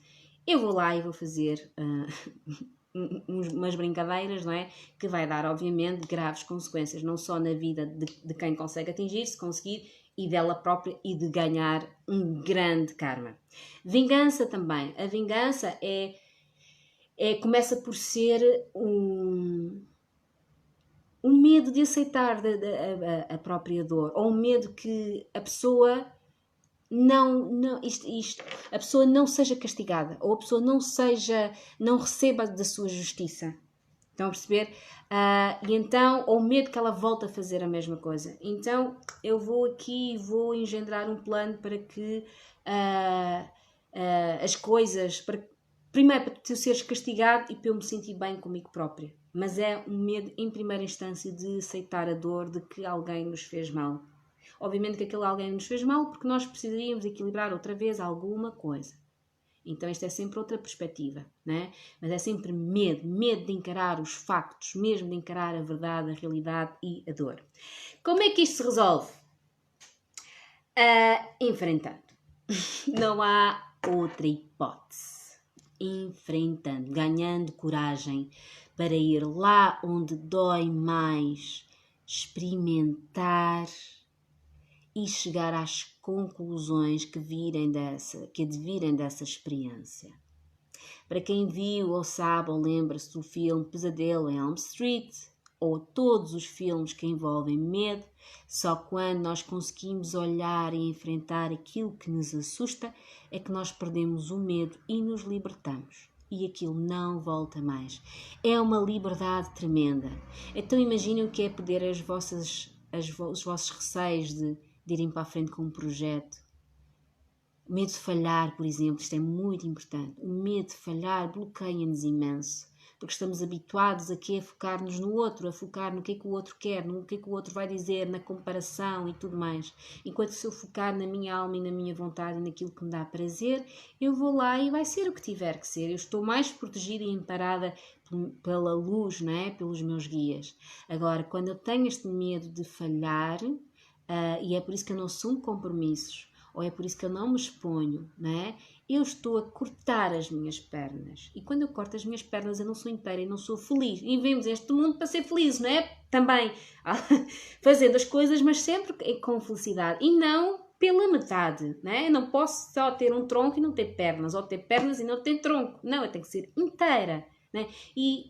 eu vou lá e vou fazer umas brincadeiras, não é? Que vai dar, obviamente, graves consequências, não só na vida de quem consegue atingir-se, conseguir, e dela própria, e de ganhar um grande karma. Vingança também. A vingança começa por ser um medo de aceitar a própria dor, ou um medo que a pessoa a pessoa não seja castigada, ou a pessoa não receba da sua justiça. Estão a perceber? E então, ou medo que ela volte a fazer a mesma coisa. Então, eu vou aqui e vou engendrar um plano para que as coisas, primeiro para tu seres castigado e para eu me sentir bem comigo própria. Mas é um medo, em primeira instância, de aceitar a dor de que alguém nos fez mal. Obviamente que aquele alguém nos fez mal porque nós precisaríamos equilibrar outra vez alguma coisa. Então isto é sempre outra perspectiva, né? Mas é sempre medo de encarar os factos, mesmo de encarar a verdade, a realidade e a dor. Como é que isto se resolve? Enfrentando. Não há outra hipótese. Enfrentando, ganhando coragem para ir lá onde dói mais, experimentar e chegar às conclusões que advirem dessa experiência. Para quem viu ou sabe ou lembra-se do filme Pesadelo em Elm Street, ou todos os filmes que envolvem medo, só quando nós conseguimos olhar e enfrentar aquilo que nos assusta é que nós perdemos o medo e nos libertamos. E aquilo não volta mais. É uma liberdade tremenda. Então imaginem o que é poder os vossos receios de irem para a frente com um projeto. O medo de falhar, por exemplo, isto é muito importante. O medo de falhar bloqueia-nos imenso, porque estamos habituados a focar-nos no outro, a focar no que é que o outro quer, no que é que o outro vai dizer, na comparação e tudo mais. Enquanto se eu focar na minha alma e na minha vontade e naquilo que me dá prazer, eu vou lá e vai ser o que tiver que ser. Eu estou mais protegida e amparada pela luz, não é? Pelos meus guias. Agora, quando eu tenho este medo de falhar, e é por isso que eu não assumo compromissos, ou é por isso que eu não me exponho, não é? Eu estou a cortar as minhas pernas. E quando eu corto as minhas pernas, eu não sou inteira e não sou feliz. E vivemos este mundo para ser feliz, não é? Também fazendo as coisas, mas sempre com felicidade. E não pela metade, não é? Eu não posso só ter um tronco e não ter pernas, ou ter pernas e não ter tronco. Não, eu tenho que ser inteira, não é? E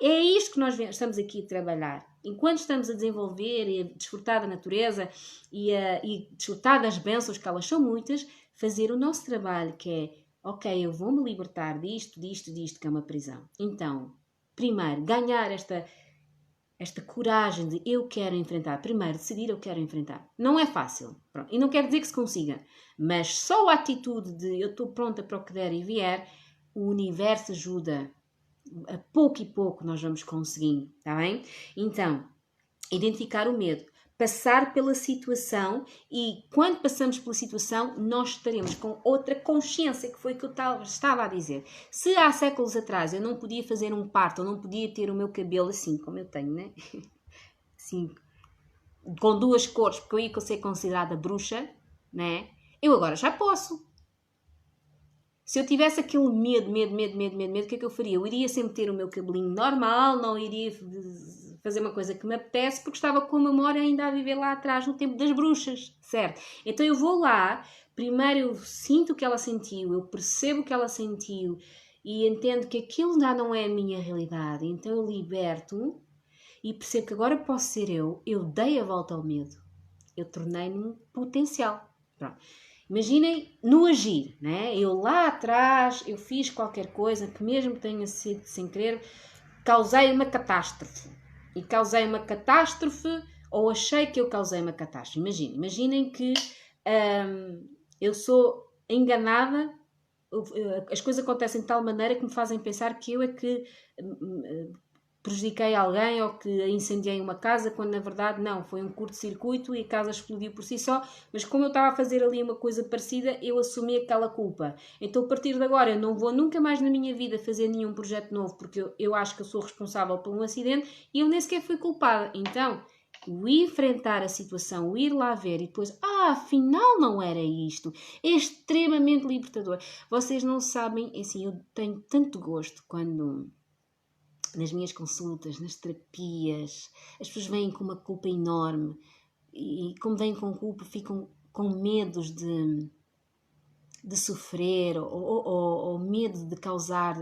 é isto que nós estamos aqui a trabalhar. Enquanto estamos a desenvolver e a desfrutar da natureza e desfrutar das bênçãos, que elas são muitas, fazer o nosso trabalho, que é, ok, eu vou-me libertar disto, que é uma prisão. Então, primeiro, ganhar esta esta coragem de eu quero enfrentar, primeiro decidir eu quero enfrentar. Não é fácil, pronto. E não quer dizer que se consiga, mas só a atitude de eu estou pronta para o que der e vier, o universo ajuda. A pouco e pouco nós vamos conseguindo, está bem? Então, identificar o medo, passar pela situação e quando passamos pela situação nós estaremos com outra consciência, que foi o que eu estava a dizer. Se há séculos atrás eu não podia fazer um parto, ou não podia ter o meu cabelo assim como eu tenho, né? Assim, com duas cores, porque eu ia ser considerada bruxa, né? Eu agora já posso. Se eu tivesse aquele medo, o que é que eu faria? Eu iria sempre ter o meu cabelinho normal, não iria fazer uma coisa que me apetece, porque estava com a memória ainda a viver lá atrás, no tempo das bruxas, certo? Então eu vou lá, primeiro eu sinto o que ela sentiu, eu percebo o que ela sentiu e entendo que aquilo já não é a minha realidade, então eu liberto e percebo que agora posso ser eu dei a volta ao medo, eu tornei-me potencial. Pronto. Imaginem no agir, né? Eu lá atrás, eu fiz qualquer coisa que mesmo que tenha sido sem querer, causei uma catástrofe. E causei uma catástrofe ou achei que eu causei uma catástrofe. Imaginem que eu sou enganada, as coisas acontecem de tal maneira que me fazem pensar que eu é que prejudiquei alguém ou que incendiei uma casa, quando na verdade não, foi um curto-circuito e a casa explodiu por si só, mas como eu estava a fazer ali uma coisa parecida, eu assumi aquela culpa. Então a partir de agora eu não vou nunca mais na minha vida fazer nenhum projeto novo, porque eu acho que eu sou responsável por um acidente e eu nem sequer fui culpada. Então, o enfrentar a situação, o ir lá ver e depois, afinal não era isto, é extremamente libertador. Vocês não sabem, assim, eu tenho tanto gosto quando nas minhas consultas, nas terapias, as pessoas vêm com uma culpa enorme e como vêm com culpa ficam com medos de sofrer ou medo de causar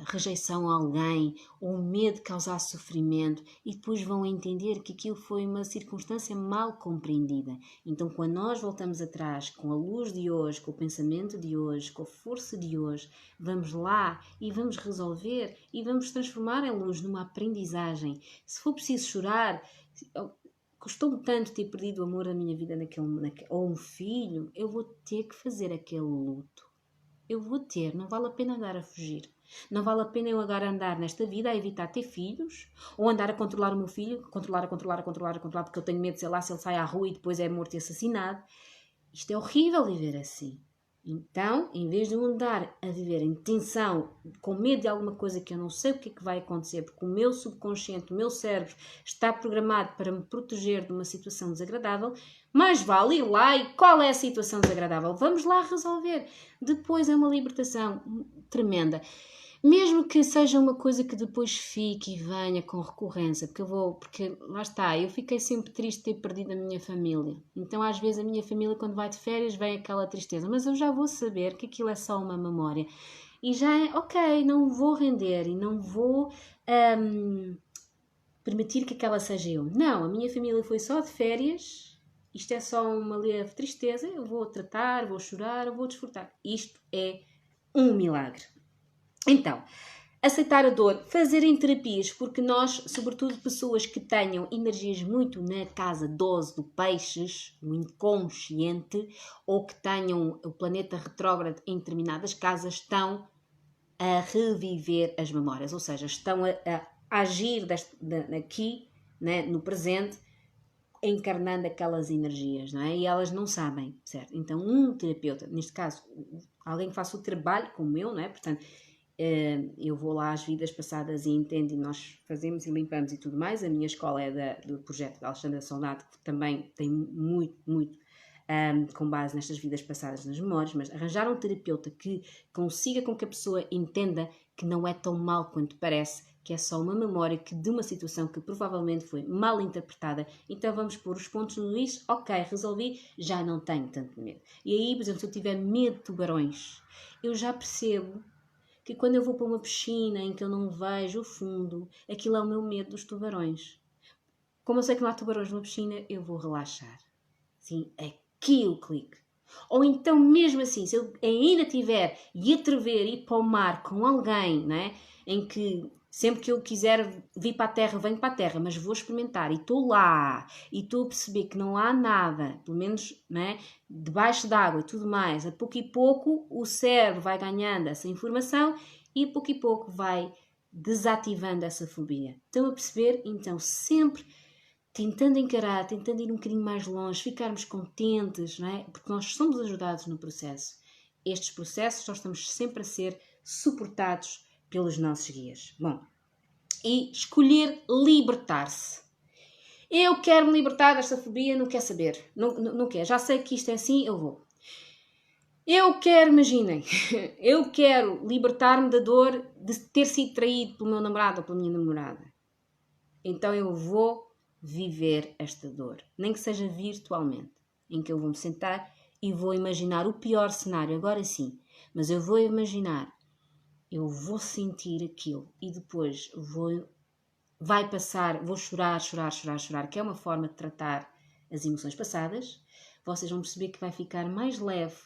rejeição a alguém ou medo de causar sofrimento e depois vão entender que aquilo foi uma circunstância mal compreendida. Então quando nós voltamos atrás com a luz de hoje, com o pensamento de hoje, com a força de hoje, vamos lá e vamos resolver e vamos transformar a luz numa aprendizagem. Se for preciso chorar, custou-me tanto ter perdido o amor da minha vida ou um filho, eu vou ter que fazer aquele luto. Eu vou ter, não vale a pena andar a fugir. Não vale a pena eu agora andar nesta vida a evitar ter filhos, ou andar a controlar o meu filho, controlar, porque eu tenho medo, sei lá, se ele sai à rua e depois é morto e assassinado. Isto é horrível viver assim. Então, em vez de eu andar a viver em tensão, com medo de alguma coisa que eu não sei o que é que vai acontecer, porque o meu subconsciente, o meu cérebro está programado para me proteger de uma situação desagradável, mais vale ir lá e qual é a situação desagradável? Vamos lá resolver. Depois é uma libertação tremenda. Mesmo que seja uma coisa que depois fique e venha com recorrência, porque lá está, eu fiquei sempre triste de ter perdido a minha família. Então às vezes a minha família quando vai de férias vem aquela tristeza, mas eu já vou saber que aquilo é só uma memória. E já é, ok, não vou render e não vou permitir que aquela seja eu. Não, a minha família foi só de férias, isto é só uma leve tristeza, eu vou tratar, vou chorar, eu vou desfrutar. Isto é um milagre. Então, aceitar a dor, fazerem terapias, porque nós, sobretudo pessoas que tenham energias muito na casa 12 do peixes, o inconsciente, ou que tenham o planeta retrógrado em determinadas casas, estão a reviver as memórias, ou seja, estão a agir aqui, né, no presente, encarnando aquelas energias, não é? E elas não sabem, certo? Então, um terapeuta, neste caso, alguém que faça o trabalho como eu, não é? Portanto, eu vou lá às vidas passadas e entendo e nós fazemos e limpamos e tudo mais. A minha escola é do projeto da Alexandra Soldato, que também tem muito com base nestas vidas passadas nas memórias, mas arranjar um terapeuta que consiga com que a pessoa entenda que não é tão mal quanto parece, que é só uma memória de uma situação que provavelmente foi mal interpretada, então vamos pôr os pontos no is, ok, resolvi, já não tenho tanto medo. E aí, por exemplo, se eu tiver medo de tubarões, eu já percebo que quando eu vou para uma piscina em que eu não vejo o fundo, aquilo é o meu medo dos tubarões. Como eu sei que não há tubarões numa piscina, eu vou relaxar. Sim, aqui o clique. Ou então, mesmo assim, se eu ainda tiver e atrever ir para o mar com alguém, né, em que Sempre que eu quiser vir para a Terra, venho para a Terra, mas vou experimentar e estou lá e estou a perceber que não há nada, pelo menos, né, debaixo d'água e tudo mais, a pouco e pouco o cérebro vai ganhando essa informação e a pouco e pouco vai desativando essa fobia. Estão a perceber? Então, sempre tentando encarar, tentando ir um bocadinho mais longe, ficarmos contentes, não é? Porque nós somos ajudados no processo. Estes processos nós estamos sempre a ser suportados pelos nossos guias. Bom, e escolher libertar-se. Eu quero me libertar desta fobia, não quer saber. Não quer. Já sei que isto é assim, eu vou. Eu quero, imaginem, eu quero libertar-me da dor de ter sido traído pelo meu namorado ou pela minha namorada. Então eu vou viver esta dor, nem que seja virtualmente, em que eu vou me sentar e vou imaginar o pior cenário, agora sim, mas eu vou imaginar, eu vou sentir aquilo e depois vai passar, vou chorar, que é uma forma de tratar as emoções passadas. Vocês vão perceber que vai ficar mais leve,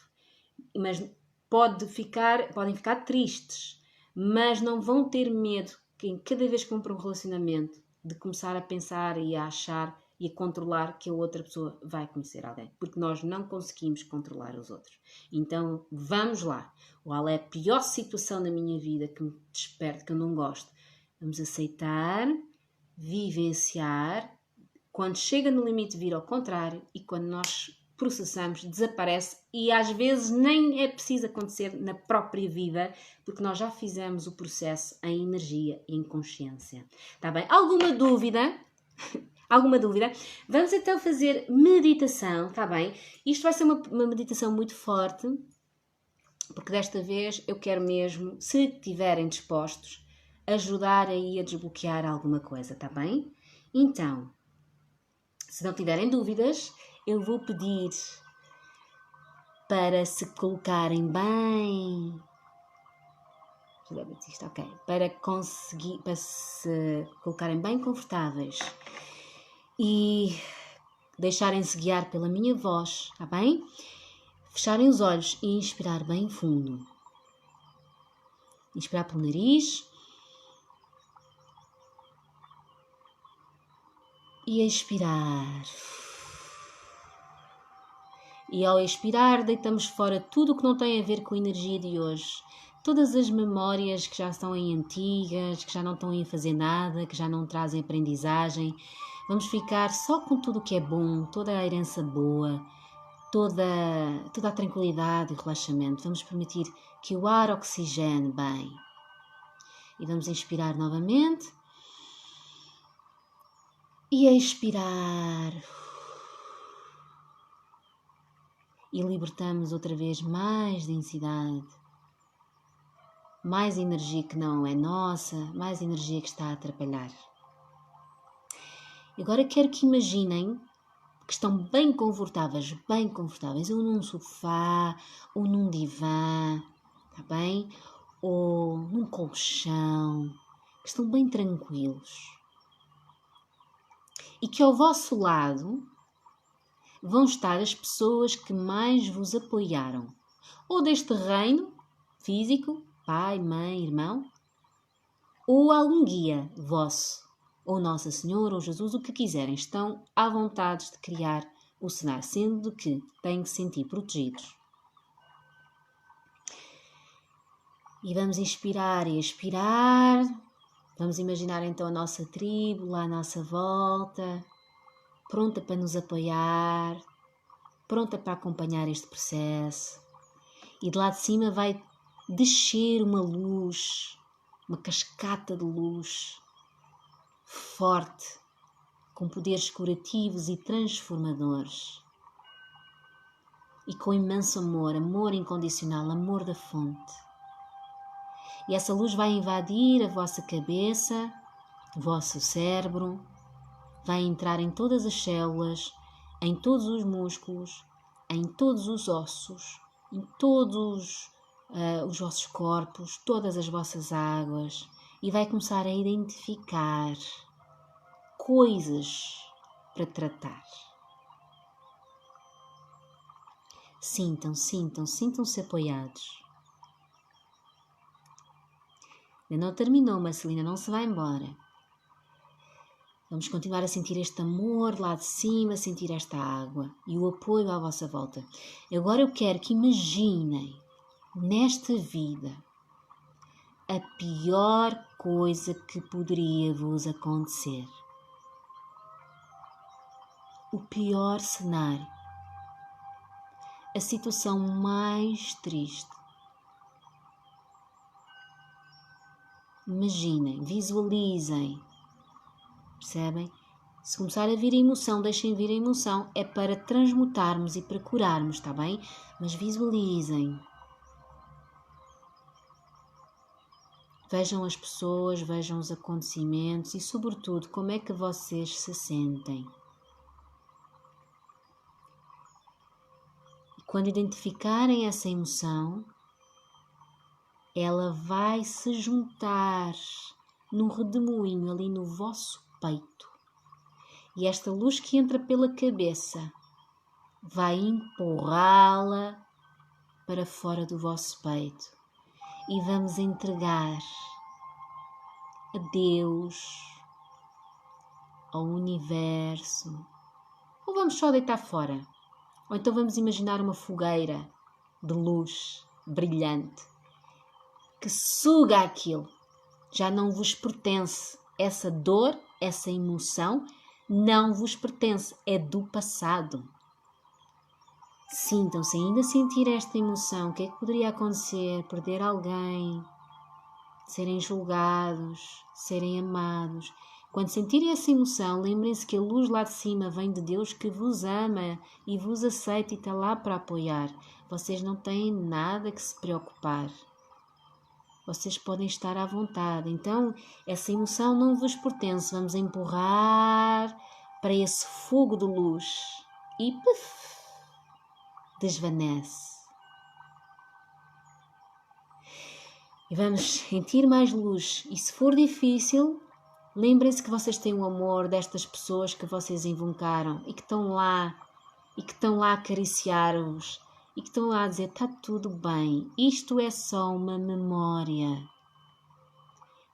mas podem ficar tristes, mas não vão ter medo que cada vez que vão para um relacionamento de começar a pensar e a achar e a controlar que a outra pessoa vai conhecer alguém, porque nós não conseguimos controlar os outros. Então vamos lá. Qual é a pior situação da minha vida que me desperte, que eu não gosto? Vamos aceitar, vivenciar, quando chega no limite vir ao contrário e quando nós processamos, desaparece e às vezes nem é preciso acontecer na própria vida, porque nós já fizemos o processo em energia e em consciência. Está bem? Alguma dúvida? Alguma dúvida? Vamos então fazer meditação, está bem? Isto vai ser uma meditação muito forte, porque desta vez eu quero mesmo, se estiverem dispostos, ajudar aí a desbloquear alguma coisa, está bem? Então, se não tiverem dúvidas, eu vou pedir para se colocarem bem. Ok. Para se colocarem bem confortáveis e deixarem-se guiar pela minha voz, está bem? Fecharem os olhos e inspirar bem fundo. Inspirar pelo nariz. E expirar. E ao expirar, deitamos fora tudo o que não tem a ver com a energia de hoje. Todas as memórias que já estão em antigas, que já não estão a fazer nada, que já não trazem aprendizagem. Vamos ficar só com tudo o que é bom, toda a herança boa, toda a tranquilidade e o relaxamento. Vamos permitir que o ar oxigene bem. E vamos inspirar novamente. E expirar. E libertamos outra vez mais densidade, mais energia que não é nossa, mais energia que está a atrapalhar. Agora quero que imaginem que estão bem confortáveis, ou num sofá, ou num divã, está bem? Ou num colchão, que estão bem tranquilos. E que ao vosso lado vão estar as pessoas que mais vos apoiaram, ou deste reino físico, pai, mãe, irmão, ou algum guia vosso, ou Nossa Senhora, ou Jesus, o que quiserem. Estão à vontade de criar o cenário, sendo que têm que se sentir protegidos. E vamos inspirar e expirar. Vamos imaginar então a nossa tribo lá à nossa volta, pronta para nos apoiar, pronta para acompanhar este processo. E de lá de cima vai descer uma luz, uma cascata de luz forte, com poderes curativos e transformadores. E com imenso amor, amor incondicional, amor da fonte. E essa luz vai invadir a vossa cabeça, o vosso cérebro, vai entrar em todas as células, em todos os músculos, em todos os ossos, em todos os vossos corpos, todas as vossas águas, e vai começar a identificar coisas para tratar. Sintam-se apoiados. Ainda não terminou, Marcelina, não se vai embora. Vamos continuar a sentir este amor lá de cima, sentir esta água e o apoio à vossa volta. Agora eu quero que imaginem, nesta vida, a pior coisa que poderia vos acontecer. O pior cenário. A situação mais triste. Imaginem, visualizem. Percebem? Se começar a vir a emoção, deixem vir a emoção. É para transmutarmos e para curarmos, está bem? Mas visualizem. Vejam as pessoas, vejam os acontecimentos e, sobretudo, como é que vocês se sentem. E quando identificarem essa emoção, ela vai se juntar num redemoinho ali no vosso peito. E esta luz que entra pela cabeça vai empurrá-la para fora do vosso peito. E vamos entregar a Deus, ao universo. Ou vamos só deitar fora. Ou então vamos imaginar uma fogueira de luz brilhante que suga aquilo. Já não vos pertence. Essa dor, essa emoção, não vos pertence. É do passado. Sintam-se ainda a sentir esta emoção. O que é que poderia acontecer? Perder alguém, serem julgados, serem amados. Quando sentirem essa emoção, lembrem-se que a luz lá de cima vem de Deus que vos ama e vos aceita e está lá para apoiar. Vocês não têm nada que se preocupar. Vocês podem estar à vontade. Então, essa emoção não vos pertence. Vamos empurrar para esse fogo de luz e puff, desvanece. E vamos sentir mais luz. E se for difícil, lembrem-se que vocês têm o amor destas pessoas que vocês invocaram e que estão lá a acariciar-vos e que estão lá a dizer: está tudo bem, isto é só uma memória.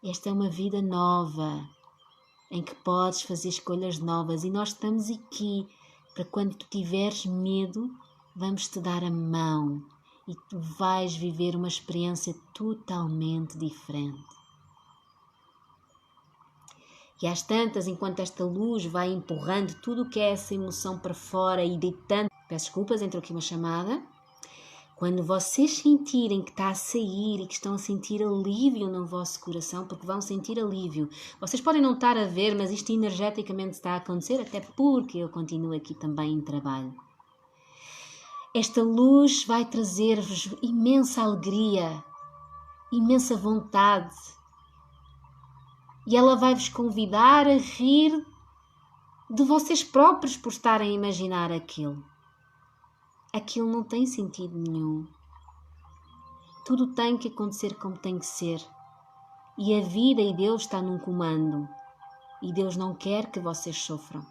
Esta é uma vida nova em que podes fazer escolhas novas e nós estamos aqui para quando tu tiveres medo, vamos te dar a mão e tu vais viver uma experiência totalmente diferente. E às tantas, enquanto esta luz vai empurrando tudo o que é essa emoção para fora e deitando... Peço desculpas, entrou aqui uma chamada. Quando vocês sentirem que está a sair e que estão a sentir alívio no vosso coração, porque vão sentir alívio. Vocês podem não estar a ver, mas isto energeticamente está a acontecer, até porque eu continuo aqui também em trabalho. Esta luz vai trazer-vos imensa alegria, imensa vontade. E ela vai-vos convidar a rir de vocês próprios por estarem a imaginar aquilo. Aquilo não tem sentido nenhum. Tudo tem que acontecer como tem que ser. E a vida e Deus está num comando. E Deus não quer que vocês sofram.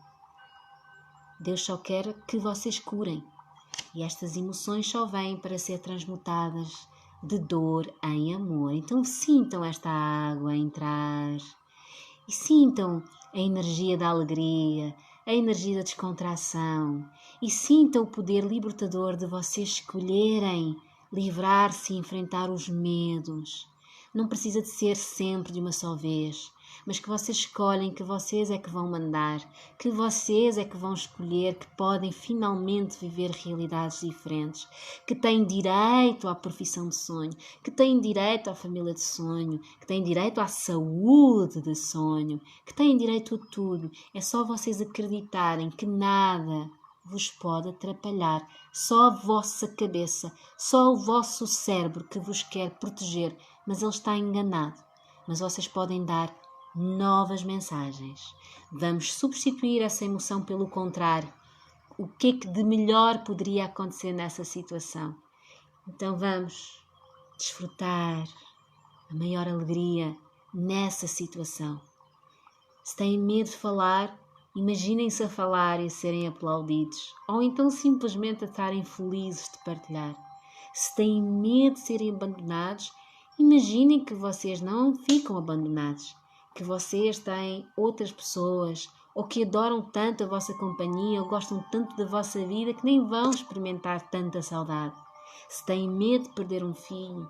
Deus só quer que vocês curem. E estas emoções só vêm para ser transmutadas de dor em amor. Então sintam esta água entrar. E sintam a energia da alegria, a energia da descontração. E sintam o poder libertador de vocês escolherem livrar-se e enfrentar os medos. Não precisa de ser sempre de uma só vez, mas que vocês escolhem, que vocês é que vão mandar, que vocês é que vão escolher, que podem finalmente viver realidades diferentes, que têm direito à profissão de sonho, que têm direito à família de sonho, que têm direito à saúde de sonho, que têm direito a tudo. É só vocês acreditarem que nada vos pode atrapalhar, só a vossa cabeça, só o vosso cérebro que vos quer proteger, mas ele está enganado. Mas vocês podem dar novas mensagens. Vamos substituir essa emoção pelo contrário. O que é que de melhor poderia acontecer nessa situação? Então vamos desfrutar a maior alegria nessa situação. Se têm medo de falar, imaginem-se a falar e a serem aplaudidos, ou então simplesmente a estarem felizes de partilhar. Se têm medo de serem abandonados, Imaginem que vocês não ficam abandonados, que vocês têm outras pessoas ou que adoram tanto a vossa companhia ou gostam tanto da vossa vida que nem vão experimentar tanta saudade. Se têm medo de perder um filho,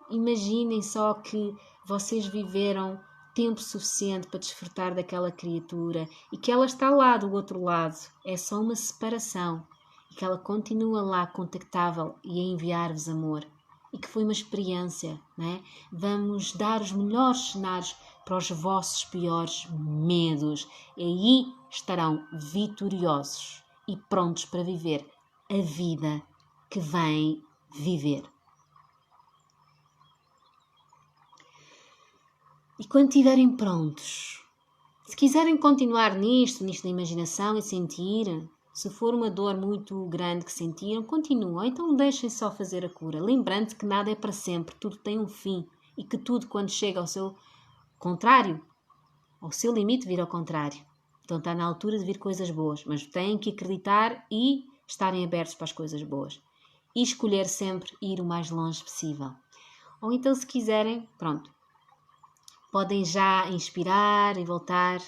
imaginem só que vocês viveram tempo suficiente para desfrutar daquela criatura e que ela está lá do outro lado. É só uma separação e que ela continua lá contactável e a enviar-vos amor. E que foi uma experiência, né? Vamos dar os melhores cenários para os vossos piores medos. E aí estarão vitoriosos e prontos para viver a vida que vêm viver. E quando estiverem prontos, se quiserem continuar nisto da imaginação e sentir, se for uma dor muito grande que sentiram, continuam. Então deixem só fazer a cura. Lembrando que nada é para sempre, tudo tem um fim. E que tudo, quando chega ao seu contrário, ao seu limite, vira ao contrário. Então está na altura de vir coisas boas. Mas têm que acreditar e estarem abertos para as coisas boas. E escolher sempre ir o mais longe possível. Ou então, se quiserem, pronto, podem já inspirar e voltar.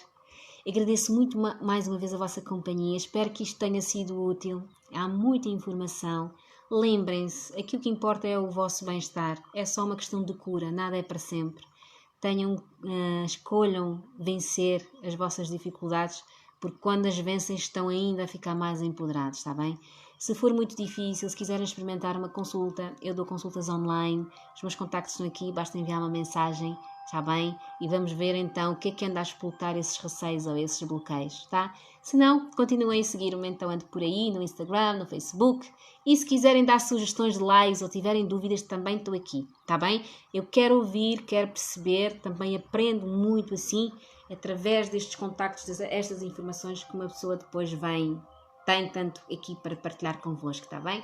Agradeço muito mais uma vez a vossa companhia. Espero que isto tenha sido útil. Há muita informação. Lembrem-se, aquilo que importa é o vosso bem-estar. É só uma questão de cura, nada é para sempre. Escolham vencer as vossas dificuldades, porque quando as vencem estão ainda a ficar mais empoderados, está bem? Se for muito difícil, se quiserem experimentar uma consulta, eu dou consultas online. Os meus contactos estão aqui, basta enviar uma mensagem. Está bem? E vamos ver então o que é que anda a explotar esses receios ou esses bloqueios, tá? Se não, continuem a seguir-me, então ando por aí no Instagram, no Facebook. E se quiserem dar sugestões de likes ou tiverem dúvidas, também estou aqui, tá bem? Eu quero ouvir, quero perceber, também aprendo muito assim, através destes contactos, estas informações que uma pessoa depois tem tanto aqui para partilhar convosco, tá bem?